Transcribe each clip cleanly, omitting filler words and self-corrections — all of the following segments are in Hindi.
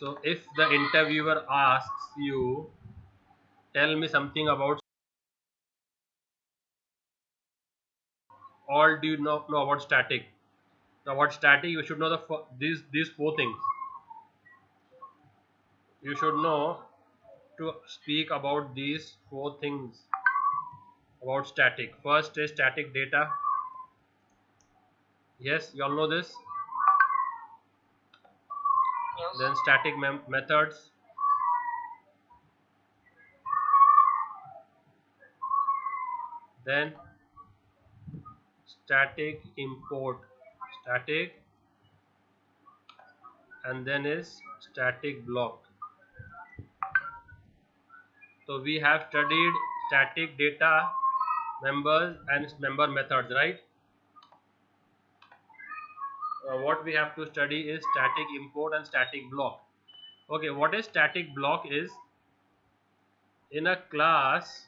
So if the interviewer asks you, tell me something about, all do you know about static? Now about static you should know these four things. You should know to speak about these four things about static. First is static data. Yes, you all know this. Then static methods. Then static import. Static, and then is static block. So we have studied static data members and member methods, right? What we have to study is static import and static block. Okay, what is static block is, in a class,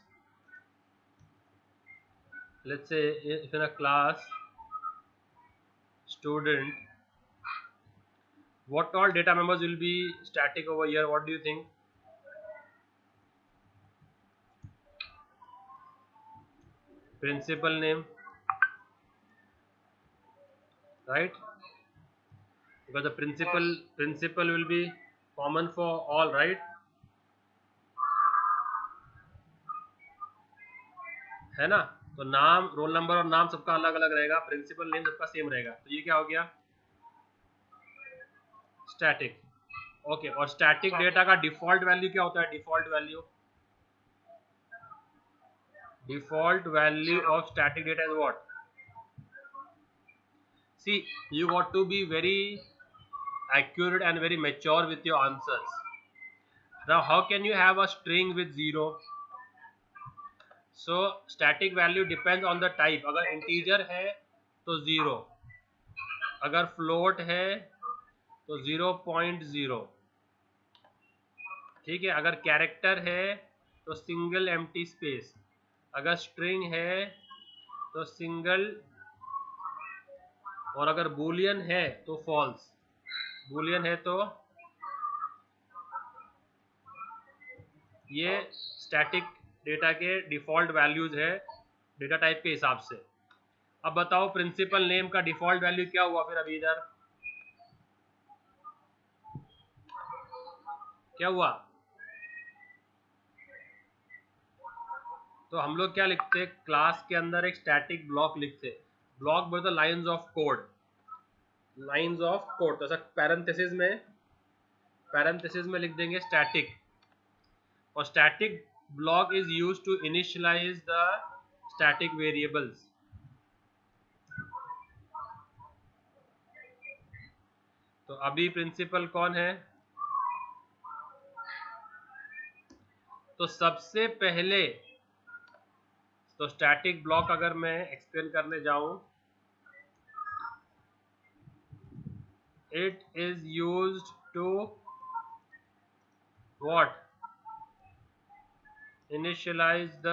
let's say if in a class student, what all data members will be static over here? What do you think? Principal name, right? Because the principal will be common for all, right? है ना? तो नाम, रोल नंबर और नाम सबका अलग अलग रहेगा, प्रिंसिपल नेम सबका सेम रहेगा, तो ये क्या हो गया? स्टैटिक. ओके, और स्टैटिक डेटा का डिफॉल्ट वैल्यू क्या होता है? Default value of static data is what? See, you got to be very accurate and very mature with your answers. Now how can you have a string with 0? So static value depends on the type. अगर integer है तो 0, अगर float है तो 0.0, ठीक है? अगर कैरेक्टर है तो सिंगल एम्प्टी स्पेस, अगर स्ट्रिंग है तो सिंगल, और अगर बूलियन है तो फॉल्स. बूलियन है तो ये स्टैटिक डेटा के डिफॉल्ट वैल्यूज है डेटा टाइप के हिसाब से. अब बताओ प्रिंसिपल नेम का डिफॉल्ट वैल्यू क्या हुआ फिर? अभी इधर क्या हुआ? तो हम लोग क्या लिखते? क्लास के अंदर एक स्टैटिक ब्लॉक लिखते. ब्लॉक बोलते lines of code. Lines of code, तो ऐसा पैरेंथेसिस में लिख देंगे स्टैटिक. और static block is used to initialise the static variables. तो अभी प्रिंसिपल कौन है? तो सबसे पहले, तो स्टैटिक ब्लॉक अगर मैं एक्सप्लेन करने जाऊं, it is used to what? Initialise the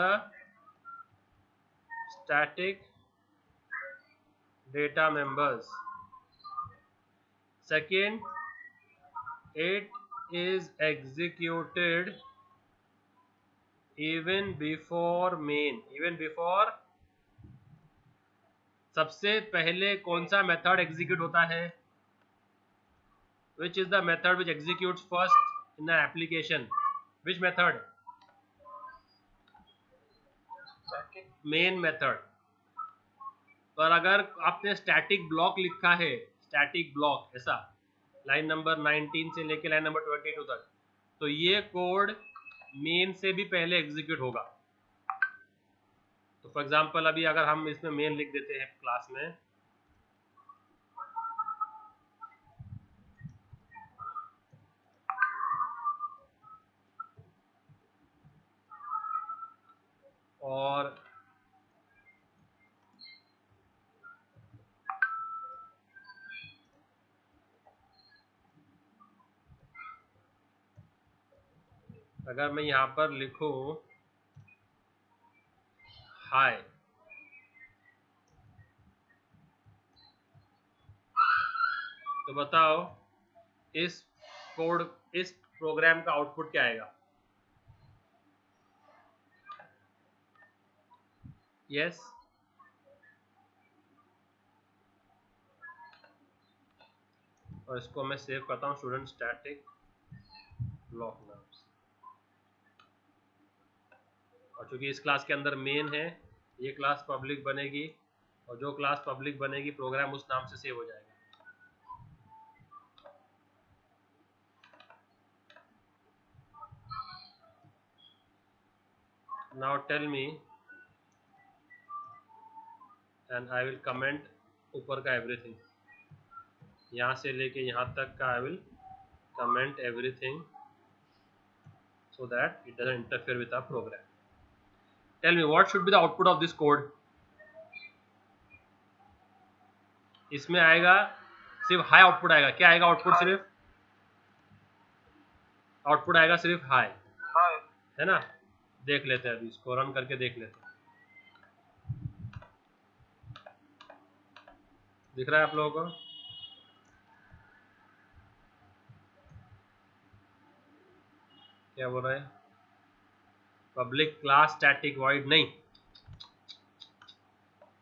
static data members. Second, it is executed even before main. Even before, सबसे पहले कौन सा मेथड एग्जीक्यूट होता है? Which is the method which executes first in the application? Which method? Main method. पर अगर आपने स्टैटिक ब्लॉक लिखा है, स्टैटिक ब्लॉक ऐसा लाइन नंबर 19 से लेके लाइन नंबर 22 तक, तो ये कोड मेन से भी पहले एग्जीक्यूट होगा. तो फॉर एग्जांपल अभी अगर हम इसमें मेन लिख देते हैं क्लास में, और अगर मैं यहाँ पर लिखूं हाय, तो बताओ इस कोड इस प्रोग्राम का आउटपुट क्या आएगा? यस, और इसको मैं सेव करता हूँ स्टूडेंट स्टैटिक ब्लॉक नाम से। और चूंकि इस क्लास के अंदर मेन है, ये क्लास पब्लिक बनेगी, और जो क्लास पब्लिक बनेगी प्रोग्राम उस नाम से सेव हो जाएगा। Now tell me, and I will comment ऊपर का एवरीथिंग, यहाँ से लेके यहाँ तक का I will comment everything so that it doesn't interfere with our program. Tell me what should be the output of this code? इसमें आएगा सिर्फ हाई आउटपुट आएगा। क्या आएगा आउटपुट? सिर्फ आउटपुट आएगा सिर्फ हाई, है ना? देख लेते हैं, अभी इसको रन करके देख लेते हैं। दिख रहा है आप लोगों को? क्या बोल रहा है? पब्लिक क्लास स्टैटिक वॉइड नहीं।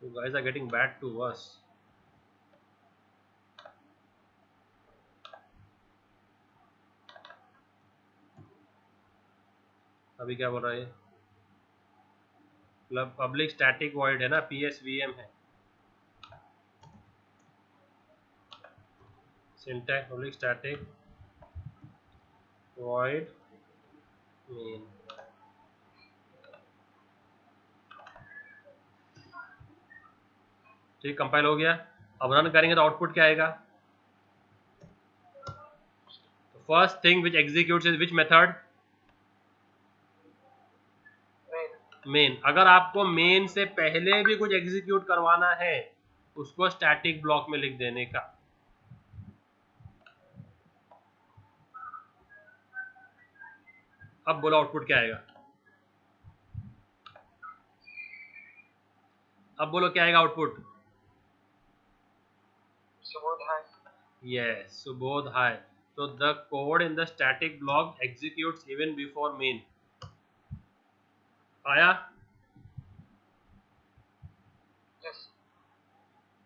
You guys are getting bad to us. अभी क्या बोल रहा है? पब्लिक स्टैटिक वॉइड है ना, PSVM है। Syntax public static void main. ठीक, कंपाइल हो गया। अब रन करेंगे तो आउटपुट क्या आएगा? First thing which executes is which method? Main. अगर आपको मेन से पहले भी कुछ एग्जीक्यूट करवाना है, उसको स्टैटिक ब्लॉक में लिख देने का। अब बोलो आउटपुट क्या आएगा? अब बोलो क्या आएगा आउटपुट? सुबोध हाय। यस, सुबोध हाय। तो the code in the static block executes even before main. आया?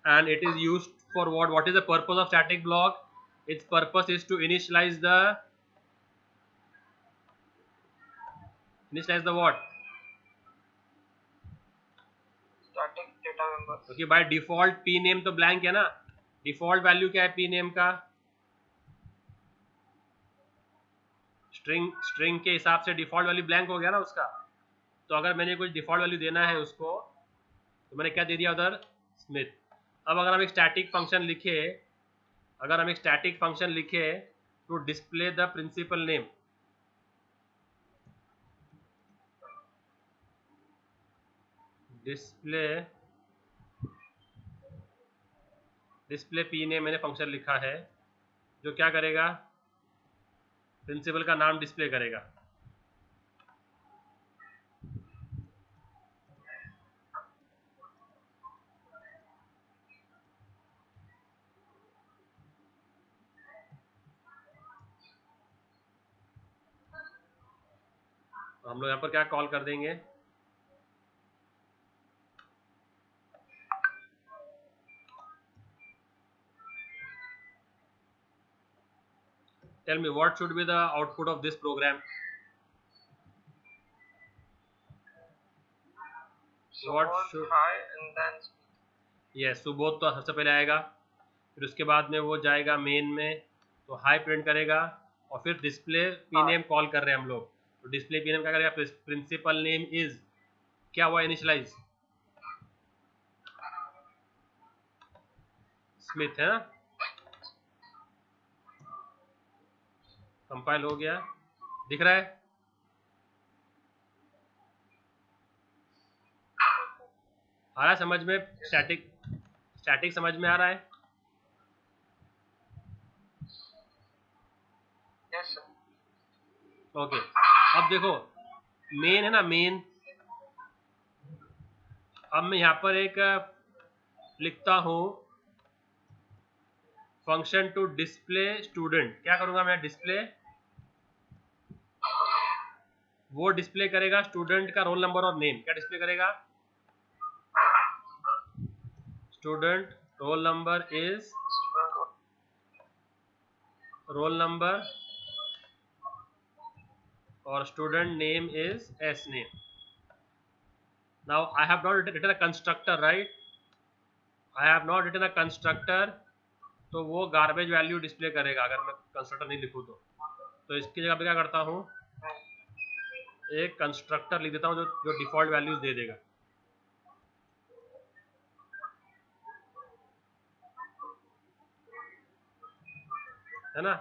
And it is used for what? What is the purpose of static block? Its purpose is to initialize the what? Static data member. क्योंकि by default p name तो blank है ना, default value क्या है p name का? string के हिसाब से default value blank हो गया ना उसका। तो अगर मैंने कुछ default value देना है उसको, तो मैंने क्या दे दिया उधर? स्मिथ। अब अगर हम एक स्टैटिक फंक्शन लिखे to display the principal name, display P name मैंने फंक्शन लिखा है, जो क्या करेगा? प्रिंसिपल का नाम डिस्प्ले करेगा। हम लोग यहाँ पर क्या कॉल कर देंगे? Tell me what should be the output of this program? What should? Hi and then yes, Subodh तो सबसे पहले आएगा, फिर उसके बाद में वो जाएगा मेन में, तो हाई प्रिंट करेगा, और फिर डिस्प्ले पी नेम कॉल कर रहे हैं हम लोग, तो डिस्प्ले पी नेम क्या करेगा? प्रिंसिपल नेम इज क्या हुआ? इनिशियलाइज स्मिथ, है ना? कंपाइल हो गया, दिख रहा है? आ रहा है समझ में? स्टैटिक समझ में आ रहा है? Yes sir. ओके, अब देखो मेन है ना, मेन। अब मैं यहाँ पर एक लिखता हूँ फंक्शन टू डिस्प्ले स्टूडेंट। क्या करूँगा मैं? डिस्प्ले वो डिस्प्ले करेगा स्टूडेंट का रोल नंबर और नेम। क्या डिस्प्ले करेगा? Student roll number is roll number और student name is S name. Now I have not written a constructor, right? I have not written a constructor, तो वो गार्बेज वैल्यू डिस्प्ले करेगा अगर मैं कंस्ट्रक्टर नहीं लिखूँ तो इसकी जगह पे क्या करता हूँ, एक कंस्ट्रक्टर लिख देता हूँ जो डिफॉल्ट वैल्यूज दे देगा। है ना?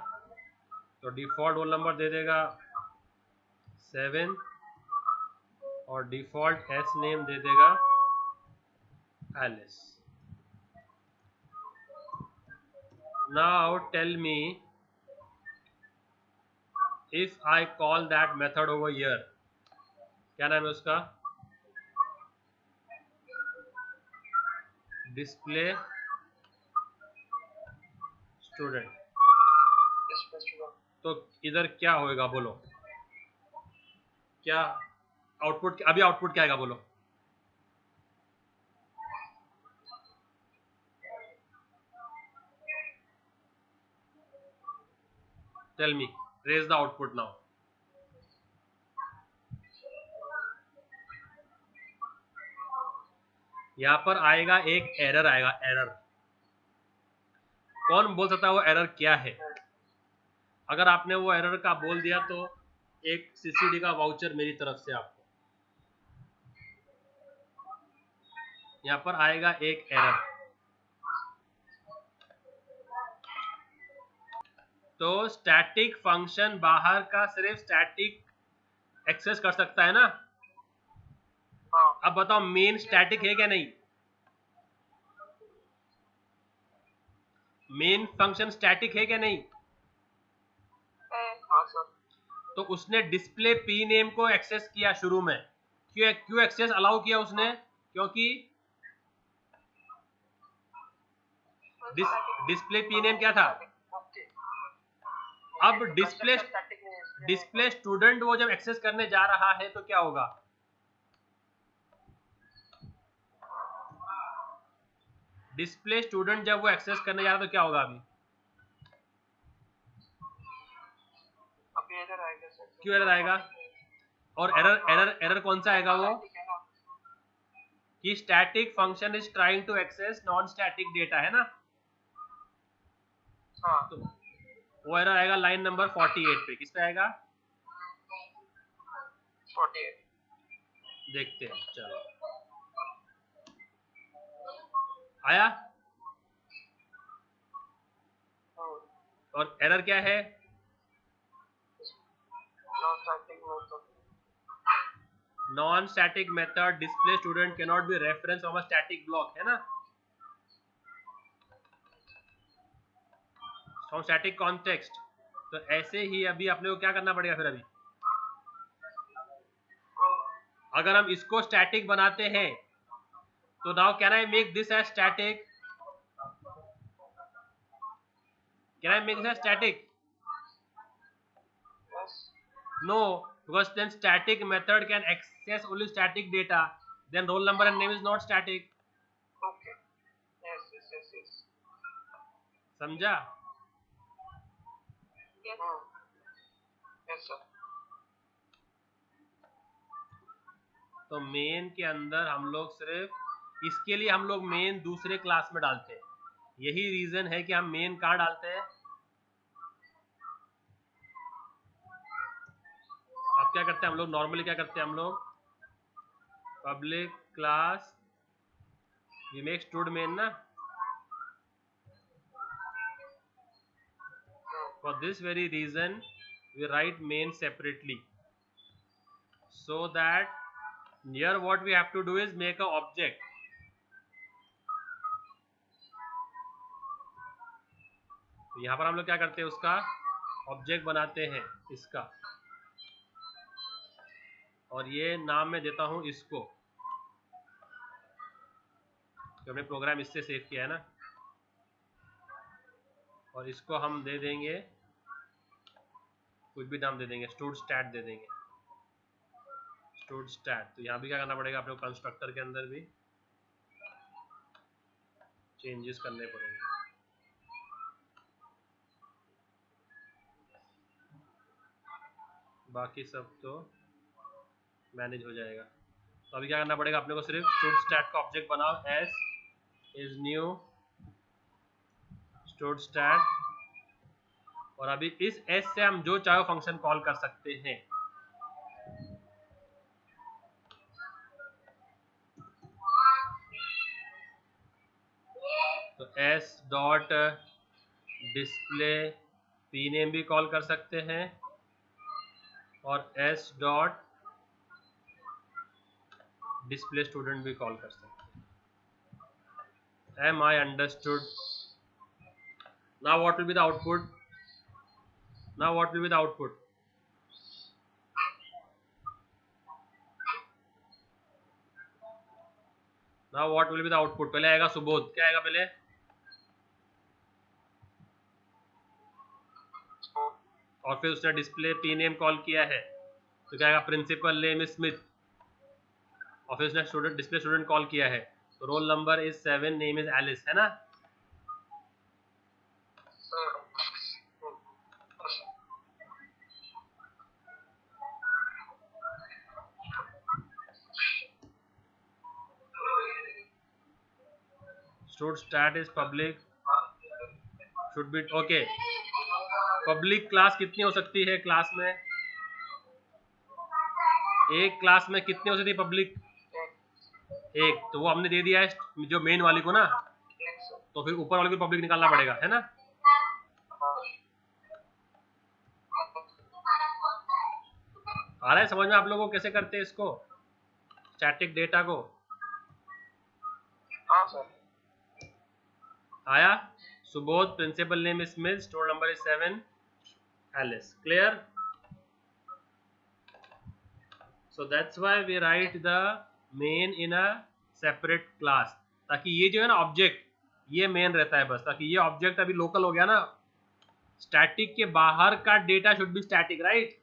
तो डिफॉल्ट रोल नंबर दे देगा 7 और डिफॉल्ट एस नेम दे देगा Alice. Now tell me if I call that method over here, क्या नाम है उसका? Display student. तो इधर क्या होएगा बोलो? क्या आउटपुट, अभी आउटपुट क्या आएगा बोलो? Tell me, raise the output now. यहां पर आएगा एक एरर आएगा, एरर। कौन बोल सकता है वो एरर क्या है? अगर आपने वो एरर का बोल दिया तो एक सीसीडी का वाउचर मेरी तरफ से आपको। यहां पर आएगा एक एरर। तो स्टैटिक फंक्शन बाहर का सिर्फ स्टैटिक एक्सेस कर सकता है ना? अब बताओ मेन स्टैटिक है क्या नहीं? मेन फंक्शन स्टैटिक है क्या नहीं? तो उसने डिस्प्ले पी नेम को एक्सेस किया शुरू में। क्यों एक्सेस अलाउ किया उसने? क्योंकि डिस्प्ले पी नेम क्या था? अब डिस्प्ले स्टूडेंट वो जब एक्सेस करने जा रहा है तो क्या होगा? डिस्प्ले स्टूडेंट जब वो एक्सेस करने जा रहा है तो क्या होगा? अभी एरर आएगा सर। क्यों एरर आएगा? और एरर कौन सा आएगा? वो कि static function is trying to access non static data, है ना? हाँ। तो वो एरर आएगा लाइन नंबर 48 पे। किस पे आएगा? 48। देखते हैं, चलो आया। और एरर क्या है? Non static method display student can not be reference from a static block, है ना? From static context. तो ऐसे ही अभी अपने को क्या करना पड़ेगा फिर? अभी अगर हम इसको स्टैटिक बनाते हैं तो now can I make this as static? Can I make this as static? No, because then static method can access only static data. Then roll number and name is not static. Okay. Yes. समझा? Yes. Yes sir. तो मेन के अंदर हम लोग सिर्फ इसके लिए हम लोग मेन दूसरे क्लास में डालते हैं। यही रीजन है कि हम मेन कहाँ डालते हैं। अब क्या करते हैं हम लोग? नॉर्मली क्या करते हैं हम लोग? Public class we make stud main ना। For this very reason we write main separately, so that here what we have to do is make a object. यहाँ पर हम लोग क्या करते हैं? उसका ऑब्जेक्ट बनाते हैं इसका, और ये नाम मैं देता हूँ इसको, तो हमने प्रोग्राम इससे सेव किया है ना। और इसको हम दे देंगे कुछ भी नाम दे देंगे, स्टूड स्टैट दे देंगे। स्टोड स्टैट, तो यहाँ भी क्या करना पड़ेगा अपने को, कंस्ट्रक्टर के अंदर भी चेंजेस करने पड़ेंगे। बाकी सब तो मैनेज हो जाएगा। तो अभी क्या करना पड़ेगा अपने को, सिर्फ स्टोड स्टैट का ऑब्जेक्ट बनाओ, S is new stud stat, और अभी इस एस से हम जो चाहे फंक्शन कॉल कर सकते हैं। तो S dot display P name भी कॉल कर सकते हैं, और एस डॉट डिस्प्ले स्टूडेंट भी कॉल कर सकते हैं। Am I understood? Now what will be the output? Now what will be the output? Now what will be the output? पहले आएगा सुबोध, क्या आएगा पहले? और फिर उसने डिस्प्ले पी नेम कॉल किया है, तो क्या आएगा? प्रिंसिपल नेम इज स्मिथ, और फिर उसने स्टूडेंट डिस्प्ले स्टूडेंट कॉल किया है, तो roll number is 7, name is Alice, है ना? Stud stat is public, should be okay. Public class कितनी हो सकती है क्लास में? एक क्लास में कितनी हो सकती है पब्लिक? एक, तो वो हमने दे दिया है जो मेन वाली को ना, तो फिर ऊपर वाले को पब्लिक निकालना पड़ेगा, है ना? आ रहा है समझ में आप लोगों को कैसे करते हैं इसको, स्टैटिक डेटा को? हाँ सर। आया? Subodh, principal name is Smith, store number is 7, Alice, clear? So that's why we write the main in a separate class, ताकि ये जो है ना ऑब्जेक्ट, ये मेन रहता है बस, ताकि ये ऑब्जेक्ट अभी लोकल हो गया ना, स्टैटिक के बाहर का data should be static, right?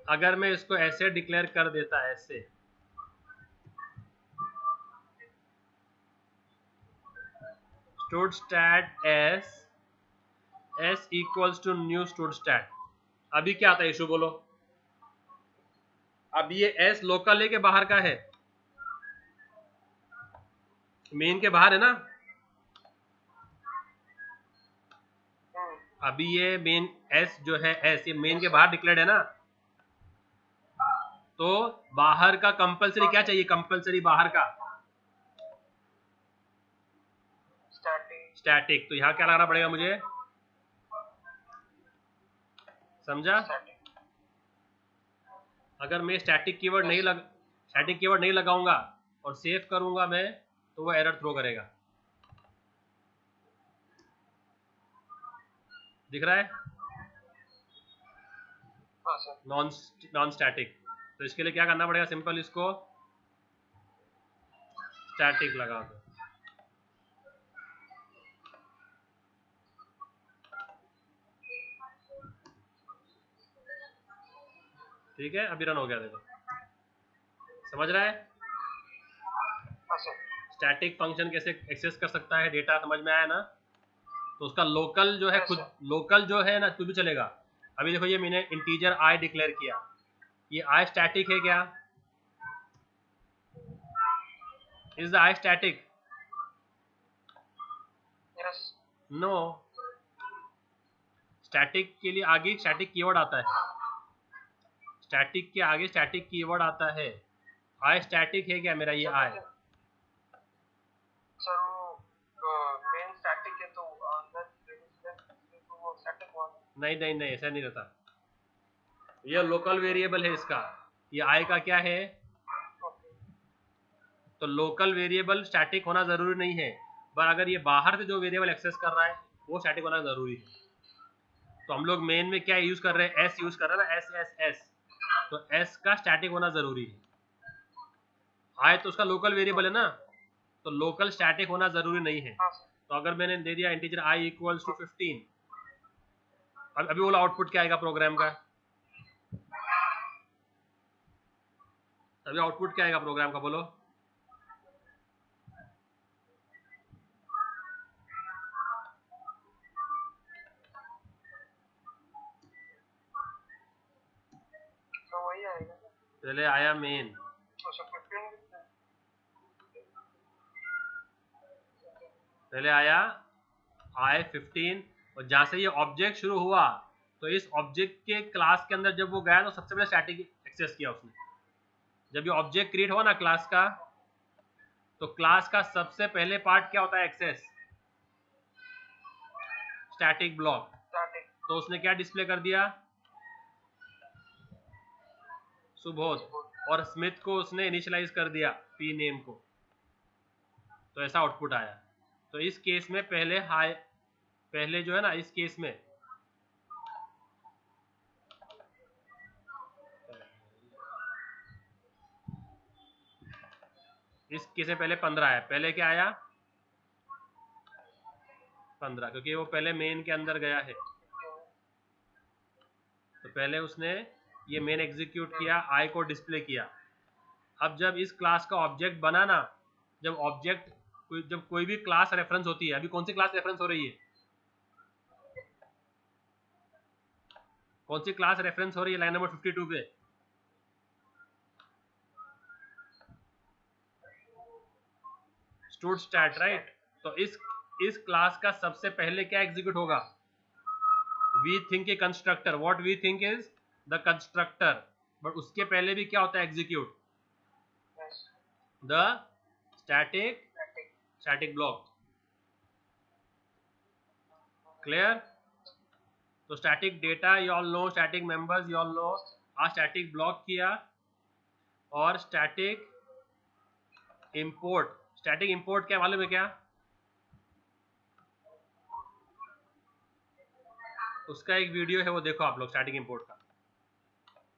अगर मैं इसको ऐसे डिक्लेयर कर देता, ऐसे stud stat S equals to new stud stat, अभी क्या आता है इशू बोलो? अब ये एस लोकल है के बाहर का है? मेन के बाहर है ना? अभी ये मेन एस जो है, एस ये मेन के बाहर डिक्लेयर्ड है ना, तो बाहर का कंपलसरी क्या चाहिए? कंपलसरी बाहर का स्टैटिक, तो यहाँ क्या लगाना पड़ेगा मुझे, समझा? अगर मैं स्टैटिक कीवर्ड नहीं लगाऊंगा और सेव करूंगा मैं, तो वो एरर थ्रो करेगा, दिख रहा है? नॉन स्टैटिक, तो इसके लिए क्या करना पड़ेगा? सिंपल इसको स्टैटिक लगा दो, ठीक है? अभी रन हो गया, देखो, समझ रहा है? स्टैटिक फंक्शन कैसे एक्सेस कर सकता है डेटा, समझ में आया ना? तो उसका लोकल जो है, खुद लोकल जो है ना, कुछ भी चलेगा। अभी देखो, ये मैंने इंटीजर आई डिक्लेयर किया, ये आई स्टैटिक है क्या? Is the I static? No, static के लिए आगे स्टैटिक कीवर्ड आता है, स्टैटिक के आगे स्टैटिक कीवर्ड आता है। आई स्टैटिक है क्या मेरा ये आई? मेन स्टैटिक है तो नहीं नहीं नहीं, ऐसा नहीं रहता, ये लोकल वेरिएबल है इसका, ये आई का क्या है? तो लोकल वेरिएबल स्टैटिक होना जरूरी नहीं है, पर अगर ये बाहर से जो वेरिएबल एक्सेस कर रहा है वो स्टैटिक होना जरूरी है। तो हम लोग मेन में क्या यूज कर रहे हैं? एस यूज कर रहे हैं ना, एस एस एस, तो एस का स्टैटिक होना जरूरी है। आई तो उसका लोकल वेरिएबल है ना, तो लोकल स्टैटिक होना जरूरी नहीं है। तो अगर मैंने दे दिया इंटीजर आई इक्वल्स टू 15, अभी बोला आउटपुट क्या आएगा प्रोग्राम का? अभी आउटपुट क्या आएगा प्रोग्राम का, बोलो। तो वही आएगा। पहले आया मेन, तो सब 15 पहले आया i15, और जहां से ये ऑब्जेक्ट शुरू हुआ तो इस ऑब्जेक्ट के क्लास के अंदर जब वो गया तो सबसे पहले स्टैटिक एक्सेस किया उसने। जब ये ऑब्जेक्ट क्रिएट हुआ ना क्लास का, तो क्लास का सबसे पहले पार्ट क्या होता है, एक्सेस, स्टैटिक ब्लॉक। स्टैटिक। तो उसने क्या डिस्प्ले कर दिया, सुबोध, और स्मिथ को उसने इनिशियलाइज कर दिया पी नेम को, तो ऐसा आउटपुट आया। तो इस केस में पहले जो है ना, इस केस में पहले 15 आया। पहले क्या आया, 15, क्योंकि वो पहले मेन के अंदर गया है। तो पहले उसने ये मेन एग्जीक्यूट किया, आई को डिस्प्ले किया। अब जब इस क्लास का ऑब्जेक्ट बना ना, जब कोई भी क्लास रेफरेंस होती है, अभी कौन सी क्लास रेफरेंस हो रही है, कौन सी क्लास रेफरेंस हो रही है लाइन नंबर 52 पे, स्टूड स्टैट, राइट। तो इस क्लास का सबसे पहले क्या एग्जीक्यूट होगा, we think a constructor, what we think is the constructor, but उसके पहले भी क्या होता है execute, the static block. Clear. तो static data you all know, static members you all know, static block किया, और स्टैटिक इंपोर्ट। स्टैटिक इंपोर्ट क्या मालूम है क्या, उसका एक वीडियो है, वो देखो आप लोग, स्टैटिक इंपोर्ट का।